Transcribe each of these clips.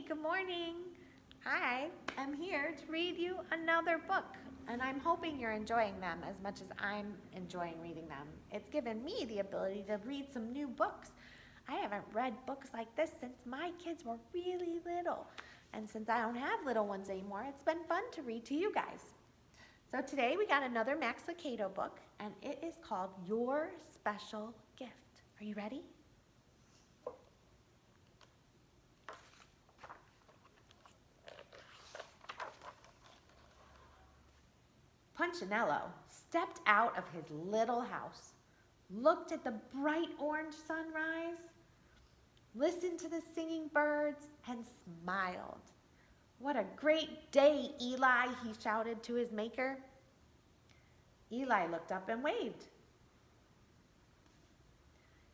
Good morning. I am here to read you another book, and I'm hoping you're enjoying them as much as I'm enjoying reading them. It's given me the ability to read some new books. I haven't read books like this since my kids were really little, and since I don't have little ones anymore, it's been fun to read to you guys. So today we got another Max Lucado book, and it is called Your Special Gift. Are you ready? Punchinello stepped out of his little house, looked at the bright orange sunrise, listened to the singing birds, and smiled. "What a great day, Eli," he shouted to his maker. Eli looked up and waved.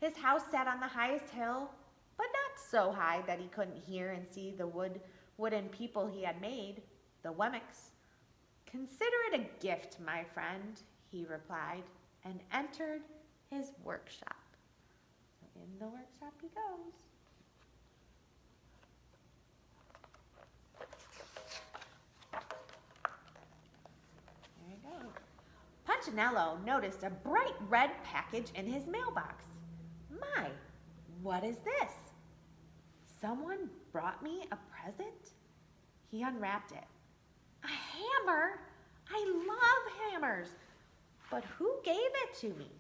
His house sat on the highest hill, but not so high that he couldn't hear and see the wooden people he had made, the Wemmicks. "Consider it a gift, my friend," he replied, and entered his workshop. So in the workshop he goes. There you go. Punchinello noticed a bright red package in his mailbox. "My, what is this? Someone brought me a present?" He unwrapped it. "A hammer? I love hammers, but who gave it to me?"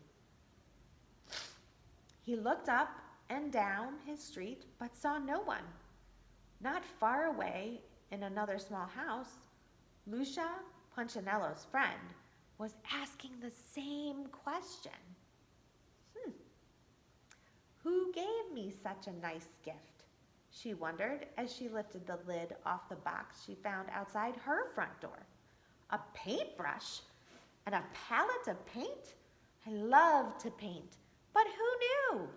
He looked up and down his street, but saw no one. Not far away, in another small house, Lucia, Punchinello's friend, was asking the same question. Who gave me such a nice gift?" she wondered as she lifted the lid off the box she found outside her front door. "A paintbrush and a palette of paint? I love to paint, but who knew?"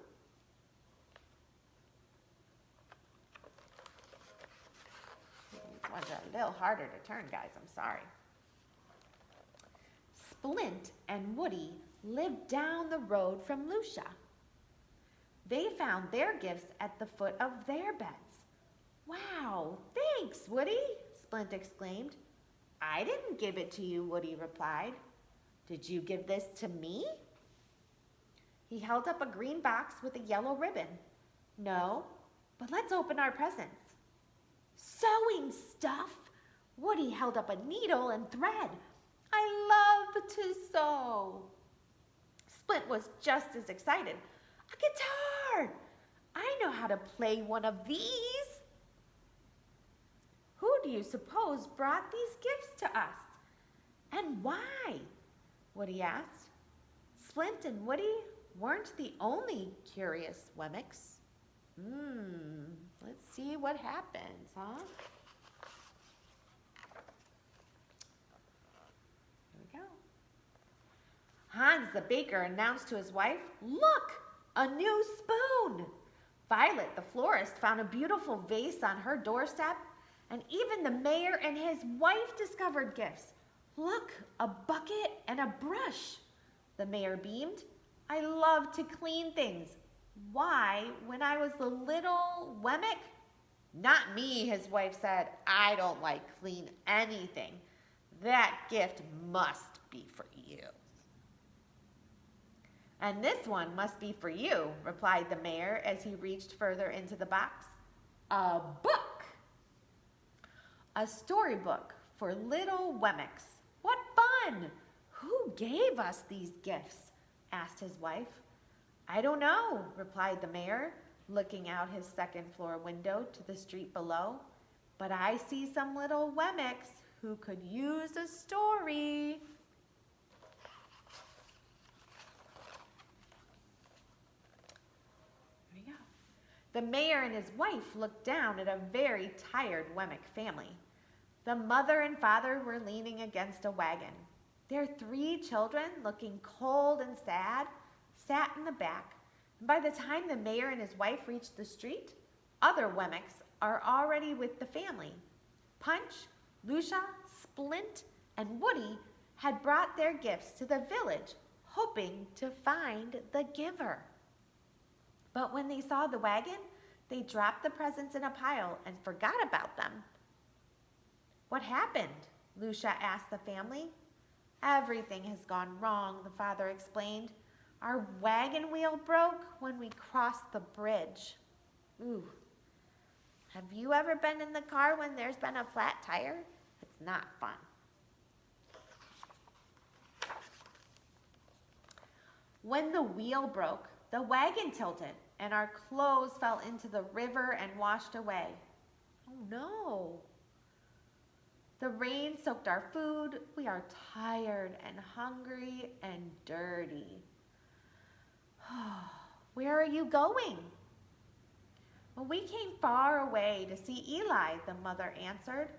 These ones are a little harder to turn, guys. I'm sorry. Splint and Woody lived down the road from Lucia. They found their gifts at the foot of their beds. "Wow, thanks, Woody," Splint exclaimed. "I didn't give it to you," Woody replied. "Did you give this to me?" He held up a green box with a yellow ribbon. "No, but let's open our presents." "Sewing stuff?" Woody held up a needle and thread. "I love to sew." Splint was just as excited. "A guitar! I know how to play one of these." "Who do you suppose brought these gifts to us? And why?" Woody asked. Splint and Woody weren't the only curious Wemmicks. Let's see what happens, huh? Here we go. Hans the baker announced to his wife, "Look! A new spoon!" Violet, the florist, found a beautiful vase on her doorstep, and even the mayor and his wife discovered gifts. "Look, a bucket and a brush." The mayor beamed. "I love to clean things. Why, when I was the little Wemmick?" "Not me," his wife said. "I don't like clean anything. That gift must be for you." "And this one must be for you," replied the mayor as he reached further into the box. "A book! A storybook for little Wemmicks. What fun! Who gave us these gifts?" asked his wife. "I don't know," replied the mayor, looking out his second-floor window to the street below. "But I see some little Wemmicks who could use a story." The mayor and his wife looked down at a very tired Wemmick family. The mother and father were leaning against a wagon. Their 3 children, looking cold and sad, sat in the back. And by the time the mayor and his wife reached the street, other Wemmicks are already with the family. Punch, Lucia, Splint, and Woody had brought their gifts to the village, hoping to find the giver. But when they saw the wagon, They dropped the presents in a pile and forgot about them. What happened? Lucia asked the family. Everything has gone wrong, the father explained. Our wagon wheel broke when we crossed the bridge. Ooh. Have you ever been in the car when there's been a flat tire? It's not fun. When the wheel broke, the wagon tilted and our clothes fell into the river and washed away. Oh no. The rain soaked our food. We are tired and hungry and dirty. Where are you going? Well, we came far away to see Eli, the mother answered,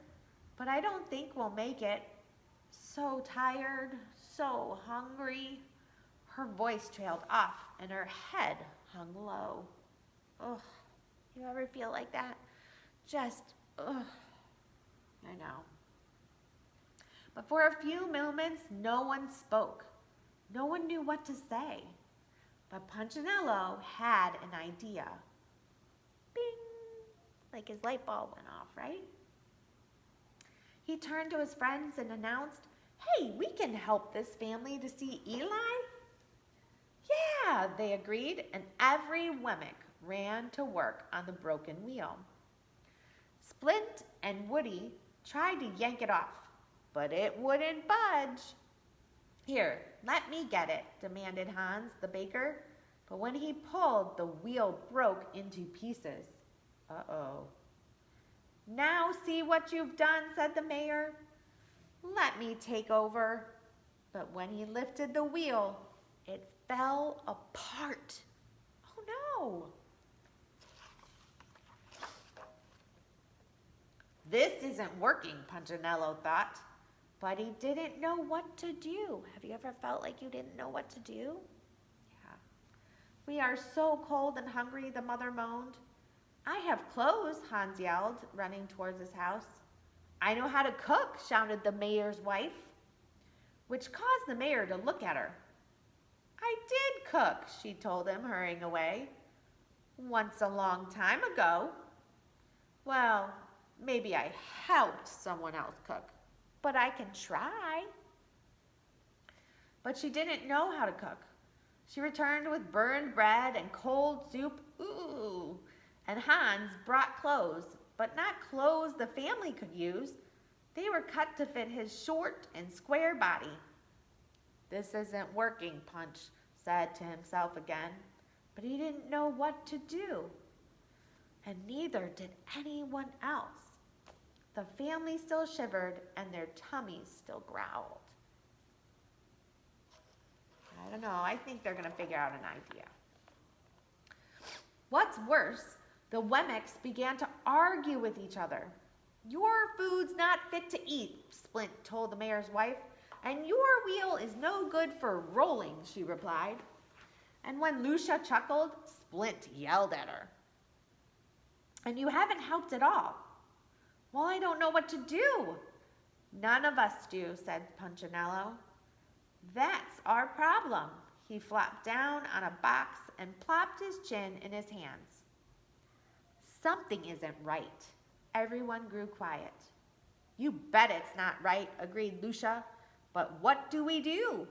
but I don't think we'll make it. So tired, so hungry. Her voice trailed off and her head hung low. Ugh, you ever feel like that? Just, ugh, I know. But for a few moments, no one spoke. No one knew what to say. But Punchinello had an idea. Bing! Like his light bulb went off, right? He turned to his friends and announced, "Hey, we can help this family to see Eli." Yeah, they agreed, and every Wemmick ran to work on the broken wheel. Splint and Woody tried to yank it off, but it wouldn't budge. Here, let me get it, demanded Hans, the baker. But when he pulled, the wheel broke into pieces. Uh-oh. Now see what you've done, said the mayor. Let me take over. But when he lifted the wheel, it fell apart. Oh no. This isn't working, Punchinello thought. But he didn't know what to do. Have you ever felt like you didn't know what to do? Yeah. We are so cold and hungry, the mother moaned. I have clothes, Hans yelled, running towards his house. I know how to cook, shouted the mayor's wife, which caused the mayor to look at her. I did cook, she told him, hurrying away. Once a long time ago. Well, maybe I helped someone else cook, but I can try. But she didn't know how to cook. She returned with burned bread and cold soup. Ooh! And Hans brought clothes, but not clothes the family could use. They were cut to fit his short and square body. This isn't working, Punch said to himself again, but he didn't know what to do. And neither did anyone else. The family still shivered and their tummies still growled. I don't know, I think they're going to figure out an idea. What's worse, the Wemmicks began to argue with each other. Your food's not fit to eat, Splint told the mayor's wife, and your wheel is no good for rolling, she replied. And when Lucia chuckled, Splint yelled at her. And you haven't helped at all. Well, I don't know what to do. None of us do, said Punchinello. That's our problem. He flopped down on a box and plopped his chin in his hands. Something isn't right. Everyone grew quiet. You bet it's not right, agreed Lucia. But what do we do?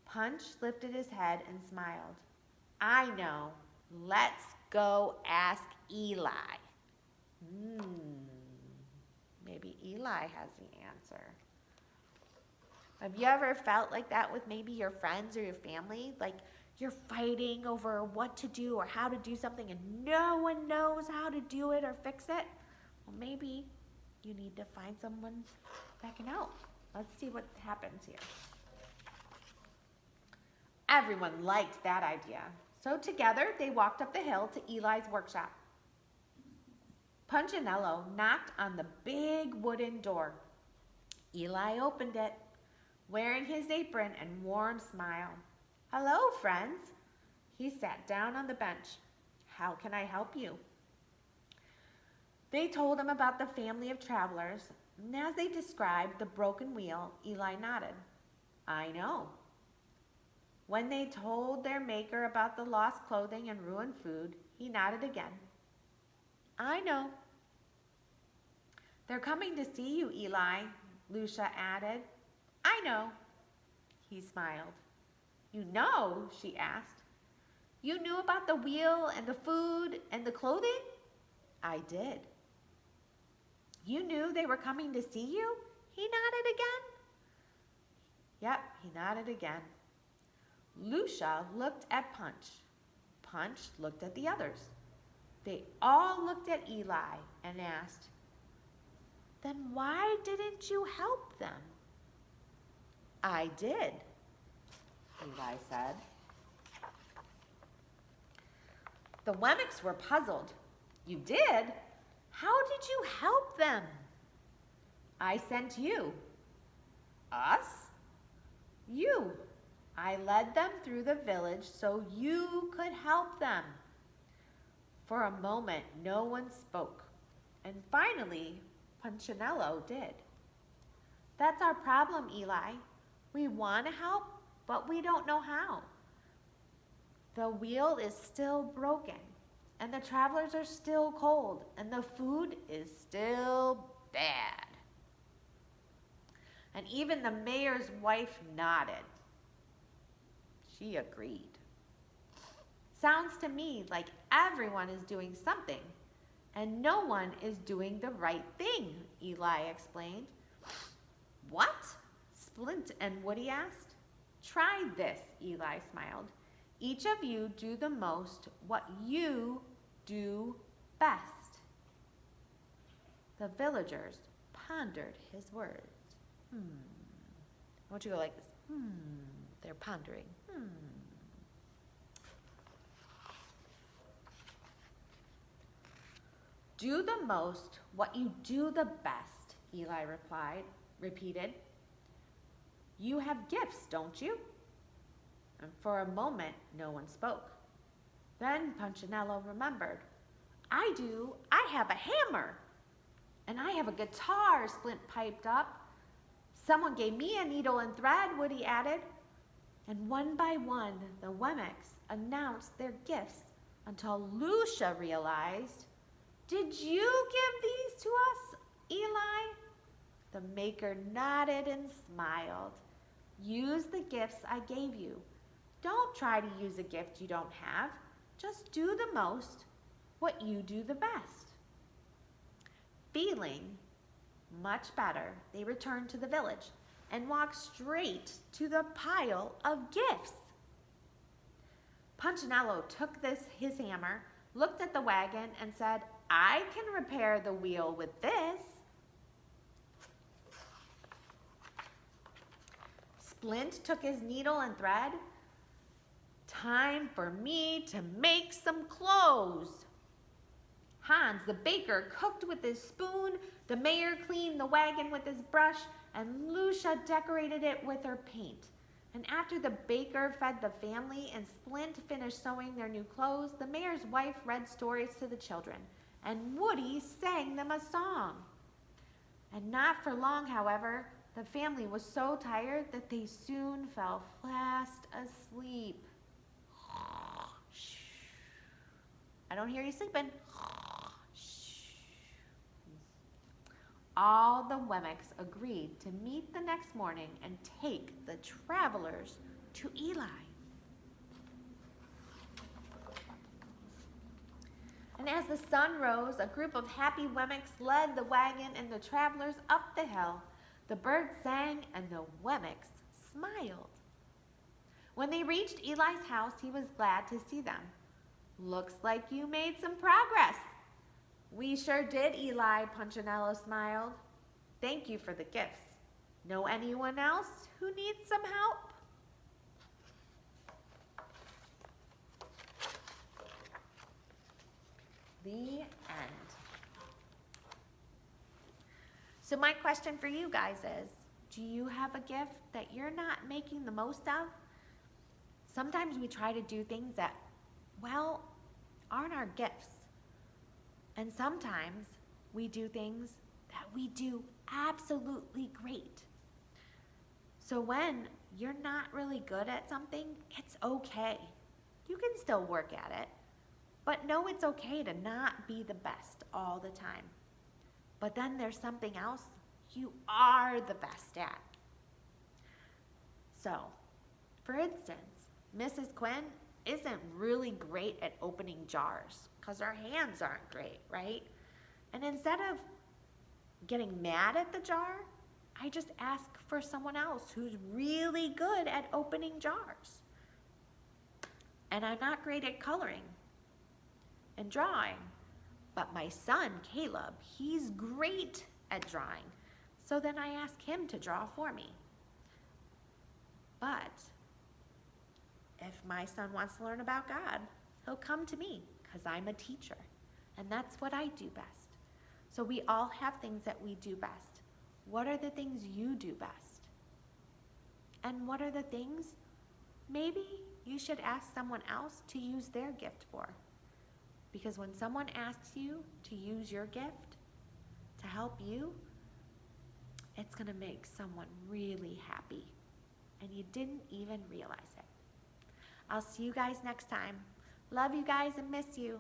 Punch lifted his head and smiled. I know. Let's go ask Eli. Maybe Eli has the answer. Have you ever felt like that with maybe your friends or your family? Like you're fighting over what to do or how to do something and no one knows how to do it or fix it? Well, maybe you need to find someone that can help. Let's see what happens here. Everyone liked that idea. So together they walked up the hill to Eli's workshop. Punchinello knocked on the big wooden door. Eli opened it, wearing his apron and warm smile. Hello, friends. He sat down on the bench. How can I help you? They told him about the family of travelers, and as they described the broken wheel, Eli nodded. I know. When they told their maker about the lost clothing and ruined food, he nodded again. I know. They're coming to see you, Eli, Lucia added. I know. He smiled. You know, she asked. You knew about the wheel and the food and the clothing? I did. You knew they were coming to see you? He nodded again. Yep, he nodded again. Lucia looked at Punch. Punch looked at the others. They all looked at Eli and asked, Then why didn't you help them? I did, Eli said. The Wemmicks were puzzled. You did? How did you help them? I sent you. Us? You. I led them through the village so you could help them. For a moment, no one spoke. And finally, Punchinello did. That's our problem, Eli. We want to help, but we don't know how. The wheel is still broken, and the travelers are still cold, and the food is still bad. And even the mayor's wife nodded. She agreed. Sounds to me like everyone is doing something, and no one is doing the right thing, Eli explained. What? Splint and Woody asked. Try this, Eli smiled. Each of you do the most what you do best. The villagers pondered his words. I want you to go like this. They're pondering. Do the most what you do the best, Eli repeated. You have gifts, don't you? And for a moment, no one spoke. Then Punchinello remembered. I do. I have a hammer. And I have a guitar, Splint piped up. Someone gave me a needle and thread, Woody added. And one by one, the Wemmicks announced their gifts until Lucia realized, Did you give these to us, Eli? The maker nodded and smiled. Use the gifts I gave you. Don't try to use a gift you don't have. Just do the most what you do the best. Feeling much better, they returned to the village and walked straight to the pile of gifts. Punchinello took his hammer, looked at the wagon, and said, I can repair the wheel with this. Splint took his needle and thread. Time for me to make some clothes. Hans, the baker, cooked with his spoon. The mayor cleaned the wagon with his brush, and Lucia decorated it with her paint. And after the baker fed the family and Splint finished sewing their new clothes, the mayor's wife read stories to the children, and Woody sang them a song. And not for long, however, the family was so tired that they soon fell fast asleep. I don't hear you sleeping. All the Wemmicks agreed to meet the next morning and take the travelers to Eli. And as the sun rose, a group of happy Wemmicks led the wagon and the travelers up the hill. The birds sang and the Wemmicks smiled. When they reached Eli's house, he was glad to see them. Looks like you made some progress. We sure did, Eli, Punchinello smiled. Thank you for the gifts. Know anyone else who needs some help? The end. So my question for you guys is, do you have a gift that you're not making the most of? Sometimes we try to do things that, well, aren't our gifts. And sometimes we do things that we do absolutely great. So when you're not really good at something, it's okay. You can still work at it. But know it's okay to not be the best all the time. But then there's something else you are the best at. So, for instance, Mrs. Quinn isn't really great at opening jars because her hands aren't great, right? And instead of getting mad at the jar, I just ask for someone else who's really good at opening jars. And I'm not great at coloring and drawing, but my son, Caleb, he's great at drawing. So then I ask him to draw for me. But if my son wants to learn about God, he'll come to me because I'm a teacher. And that's what I do best. So we all have things that we do best. What are the things you do best? And what are the things maybe you should ask someone else to use their gift for? Because when someone asks you to use your gift to help you, it's going to make someone really happy. And you didn't even realize it. I'll see you guys next time. Love you guys and miss you.